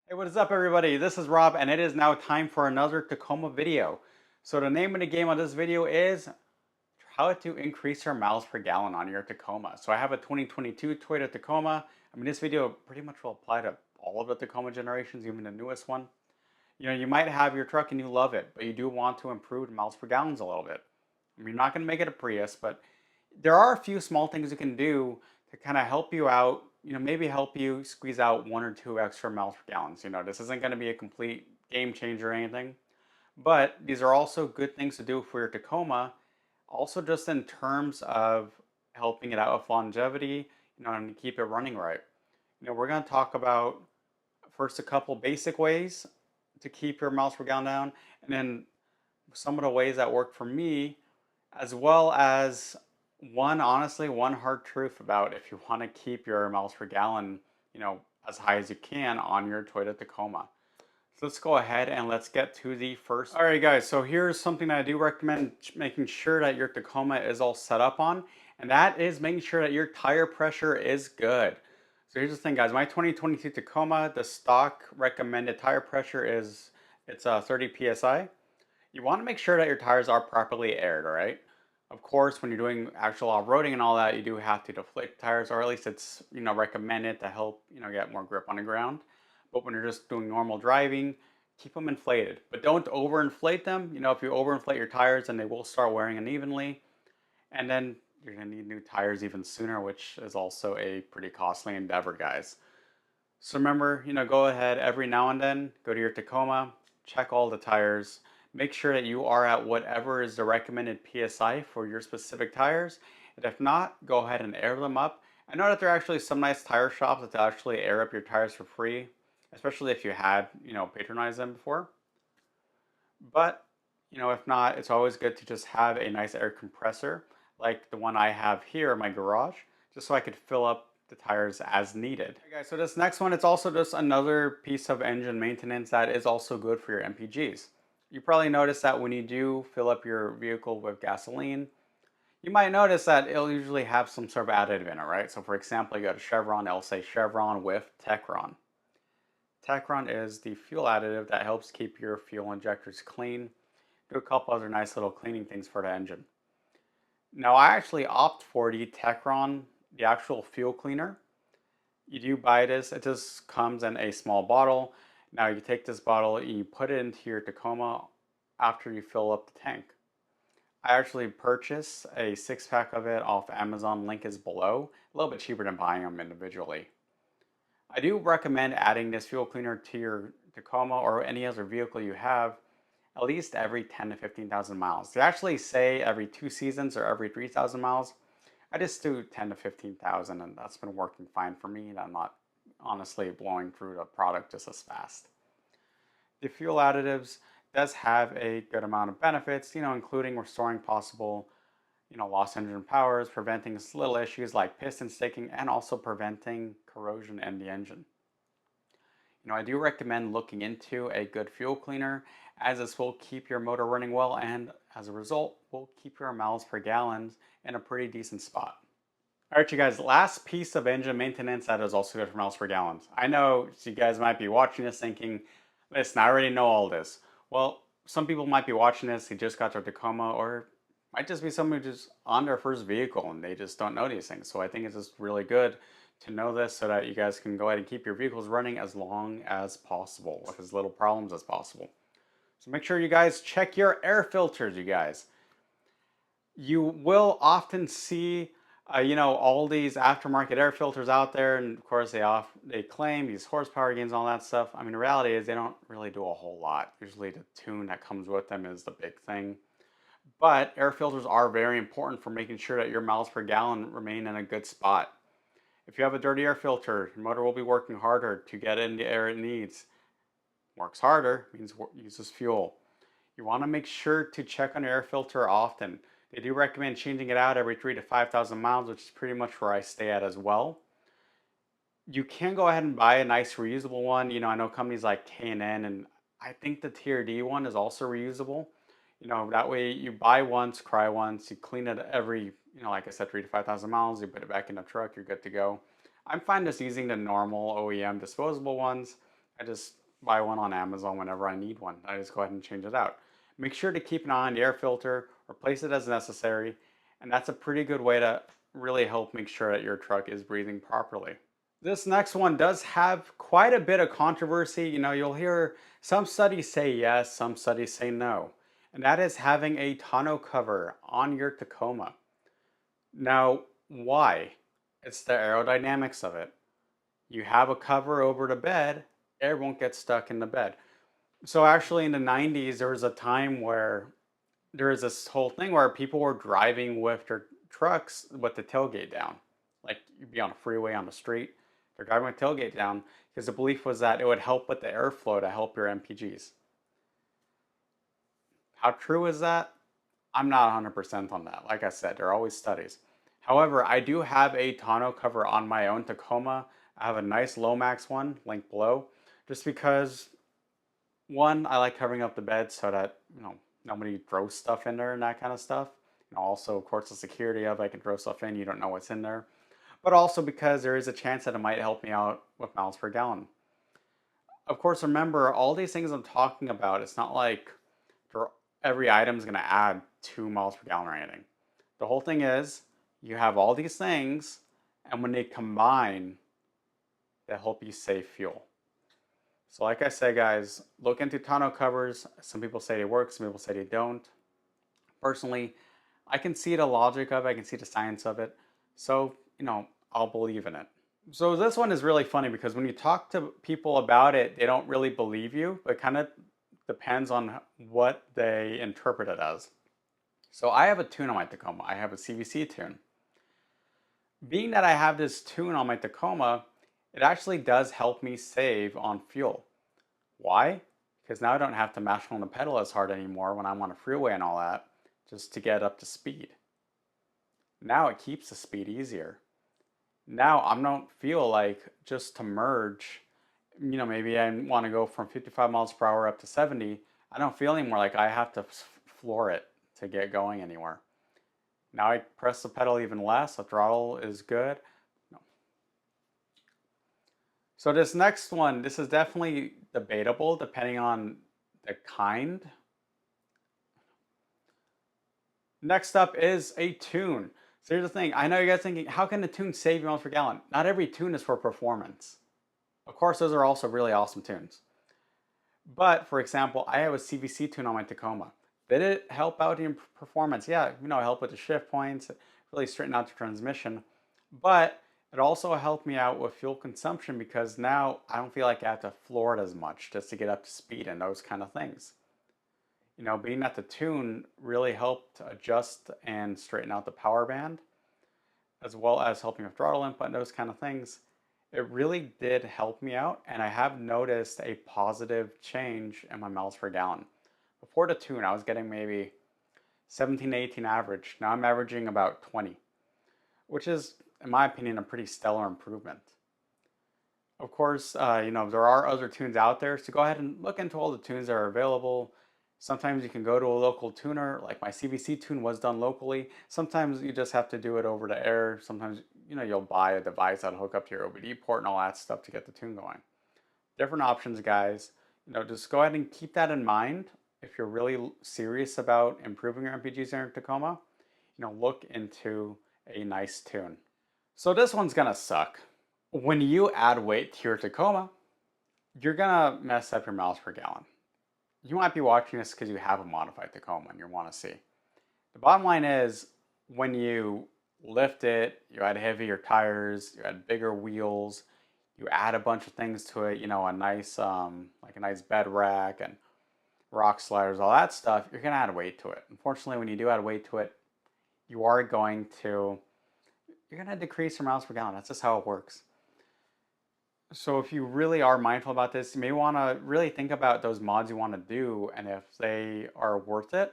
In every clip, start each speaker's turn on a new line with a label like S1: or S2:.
S1: Hey, what is up, everybody? This is Rob, and it is now time for another Tacoma video. So the name of the game on this video is how to increase your miles per gallon on your Tacoma. So I have a 2022 Toyota Tacoma. I mean, this video pretty much will apply to all of the Tacoma generations, even the newest one. You might have your truck and you love it, but you do want to improve the miles per gallons a little bit. I mean, you're not going to make it a Prius, but there are a few small things you can do to kind of help you out, maybe help you squeeze out 1 or 2 extra miles per gallon. This isn't going to be a complete game changer or anything, but these are also good things to do for your Tacoma. Also, just in terms of helping it out with longevity, and to keep it running right. We're going to talk about first a couple basic ways to keep your miles per gallon down, and then some of the ways that work for me, as well as one hard truth about if you want to keep your miles per gallon, as high as you can on your Toyota Tacoma. So let's go ahead and let's get to the first. All right, guys. So here's something that I do recommend making sure that your Tacoma is all set up on, and that is making sure that your tire pressure is good. So here's the thing, guys. My 2022 Tacoma, the stock recommended tire pressure is it's 30 psi. You want to make sure that your tires are properly aired, all right? Of course, when you're doing actual off-roading and all that, you do have to deflate tires, or at least it's, recommended to help, get more grip on the ground. But when you're just doing normal driving, keep them inflated. But don't overinflate them. If you overinflate your tires, then they will start wearing unevenly. And then you're gonna need new tires even sooner, which is also a pretty costly endeavor, guys. So remember, go ahead every now and then, go to your Tacoma, check all the tires, make sure that you are at whatever is the recommended PSI for your specific tires. And if not, go ahead and air them up. I know that there are actually some nice tire shops that actually air up your tires for free, especially if you had, patronized them before. But, if not, it's always good to just have a nice air compressor like the one I have here in my garage, just so I could fill up the tires as needed. Okay, guys, so this next one, it's also just another piece of engine maintenance that is also good for your MPGs. You probably notice that when you do fill up your vehicle with gasoline, you might notice that it'll usually have some sort of additive in it, right? So for example, you go to Chevron, it'll say Chevron with Techron. Techron is the fuel additive that helps keep your fuel injectors clean. Do a couple other nice little cleaning things for the engine. Now I actually opt for the Techron, the actual fuel cleaner. You do buy this, it just comes in a small bottle. Now you take this bottle and you put it into your Tacoma after you fill up the tank. I actually purchased a 6-pack of it off Amazon, link is below, a little bit cheaper than buying them individually. I do recommend adding this fuel cleaner to your Tacoma or any other vehicle you have at least every 10 to 15,000 miles. They actually say every 2 seasons or every 3,000 miles. I just do 10 to 15,000 and that's been working fine for me, and I'm not honestly blowing through the product just as fast. The fuel additives does have a good amount of benefits, including restoring possible, lost engine powers, preventing little issues like piston sticking, and also preventing corrosion in the engine. I do recommend looking into a good fuel cleaner, as this will keep your motor running well and as a result will keep your miles per gallon in a pretty decent spot. All right, you guys, last piece of engine maintenance that is also good for miles per gallon. I know you guys might be watching this thinking, listen, I already know all this. Well, some people might be watching this, they just got their Tacoma, or might just be someone who's just on their first vehicle and they just don't know these things. So I think it's just really good to know this so that you guys can go ahead and keep your vehicles running as long as possible with as little problems as possible. So make sure you guys check your air filters, you guys. You will often see, all these aftermarket air filters out there, and of course they claim these horsepower gains and all that stuff. I mean, the reality is they don't really do a whole lot. Usually the tune that comes with them is the big thing. But air filters are very important for making sure that your miles per gallon remain in a good spot. If you have a dirty air filter, your motor will be working harder to get in the air it needs. Works harder means uses fuel. You want to make sure to check on your air filter often. They do recommend changing it out every 3 to 5,000 miles, which is pretty much where I stay at as well. You can go ahead and buy a nice reusable one. I know companies like K&N, and I think the TRD one is also reusable. That way you buy once, cry once, you clean it every, like I said, 3 to 5,000 miles, you put it back in the truck, you're good to go. I'm fine just using the normal OEM disposable ones. I just buy one on Amazon whenever I need one. I just go ahead and change it out. Make sure to keep an eye on the air filter, replace it as necessary, and that's a pretty good way to really help make sure that your truck is breathing properly. This next one does have quite a bit of controversy. You'll hear some studies say yes, some studies say no. And that is having a tonneau cover on your Tacoma. Now, why? It's the aerodynamics of it. You have a cover over the bed, air won't get stuck in the bed. So actually in the 90s, there was a time where there was this whole thing where people were driving with their trucks with the tailgate down. Like you'd be on a freeway on the street, they're driving with tailgate down because the belief was that it would help with the airflow to help your MPGs. How true is that? I'm not 100% on that. Like I said, there are always studies. However, I do have a tonneau cover on my own Tacoma. I have a nice Lomax one, link below, just because one, I like covering up the bed so that, nobody throws stuff in there and that kind of stuff. Also, of course, the security of I can throw stuff in, you don't know what's in there. But also because there is a chance that it might help me out with miles per gallon. Of course, remember, all these things I'm talking about, it's not like every item is going to add 2 miles per gallon or anything. The whole thing is you have all these things, and when they combine, they help you save fuel. So like I said, guys, look into tonneau covers. Some people say they work, some people say they don't. Personally, I can see the logic of it, I can see the science of it. So, I'll believe in it. So this one is really funny because when you talk to people about it, they don't really believe you, but it kind of depends on what they interpret it as. So I have a tune on my Tacoma. I have a CVC tune. Being that I have this tune on my Tacoma, it actually does help me save on fuel. Why? Because now I don't have to mash on the pedal as hard anymore when I'm on a freeway and all that, just to get up to speed. Now it keeps the speed easier. Now I don't feel like just to merge, maybe I want to go from 55 miles per hour up to 70. I don't feel anymore like I have to floor it to get going anywhere. Now I press the pedal even less, the throttle is good. No. So this next one, this is definitely debatable depending on the kind. Next up is a tune. So here's the thing, I know you guys thinking, how can a tune save you miles per gallon? Not every tune is for performance. Of course, those are also really awesome tunes. But for example, I have a CVC tune on my Tacoma. Did it help out in performance? Yeah, help with the shift points, really straighten out the transmission. But it also helped me out with fuel consumption because now I don't feel like I have to floor it as much just to get up to speed and those kind of things. Being that the tune really helped adjust and straighten out the power band, as well as helping with throttle input and those kind of things. It really did help me out, and I have noticed a positive change in my miles per gallon. Before the tune, I was getting maybe 17 to 18 average. Now I'm averaging about 20, which is, in my opinion, a pretty stellar improvement. Of course, there are other tunes out there, so go ahead and look into all the tunes that are available. Sometimes you can go to a local tuner, like my CVC tune was done locally. Sometimes you just have to do it over the air. Sometimes, you'll buy a device that'll hook up to your OBD port and all that stuff to get the tune going. Different options, guys. Just go ahead and keep that in mind. If you're really serious about improving your MPGs in your Tacoma, look into a nice tune. So this one's gonna suck. When you add weight to your Tacoma, you're gonna mess up your miles per gallon. You might be watching this because you have a modified Tacoma and you want to see. The bottom line is when you lift it, you add heavier tires, you add bigger wheels, you add a bunch of things to it, a nice like a nice bed rack and rock sliders, all that stuff, you're gonna add weight to it. Unfortunately, when you do add weight to it, you're gonna decrease your miles per gallon. That's just how it works. So if you really are mindful about this, you may want to really think about those mods you want to do and if they are worth it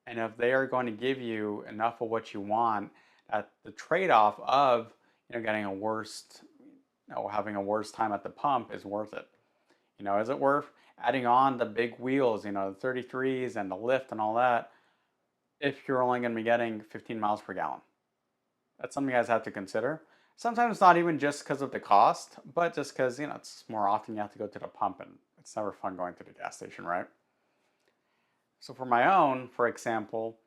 S1: and if they are going to give you enough of what you want at the trade-off of getting having a worse time at the pump is worth it. Is it worth adding on the big wheels, the 33s and the lift and all that if you're only going to be getting 15 miles per gallon? That's something you guys have to consider. Sometimes not even just because of the cost, but just because, it's more often you have to go to the pump and it's never fun going to the gas station, right? So for my own, for example,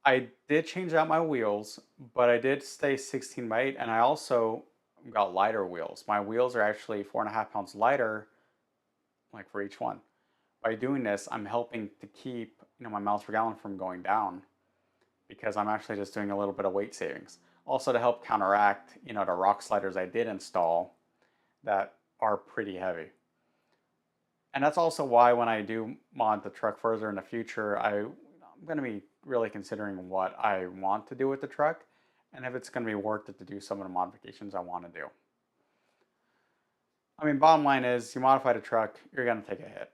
S1: I did change out my wheels, but I did stay 16 by 8, and I also got lighter wheels. My wheels are actually 4.5 pounds lighter, like for each one. By doing this, I'm helping to keep, my miles per gallon from going down because I'm actually just doing a little bit of weight savings. Also to help counteract, the rock sliders I did install that are pretty heavy. And that's also why when I do mod the truck further in the future, I'm going to be really considering what I want to do with the truck and if it's going to be worth it to do some of the modifications I want to do. I mean, bottom line is you modify the truck, you're going to take a hit.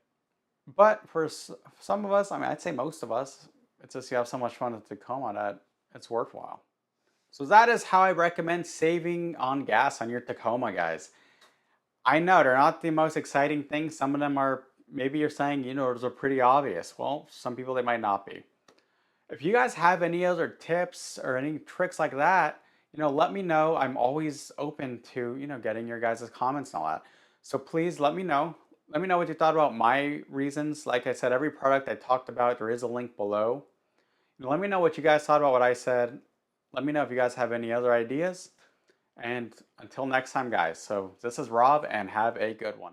S1: But for some of us, I mean, I'd say most of us, it's just you have so much fun with the Tacoma that it's worthwhile. So that is how I recommend saving on gas on your Tacoma, guys. I know they're not the most exciting things. Some of them are, maybe you're saying, those are pretty obvious. Well, some people they might not be. If you guys have any other tips or any tricks like that, let me know. I'm always open to, getting your guys' comments and all that. So please let me know. Let me know what you thought about my reasons. Like I said, every product I talked about, there is a link below. Let me know what you guys thought about what I said. Let me know if you guys have any other ideas. And until next time, guys. So this is Rob, and have a good one.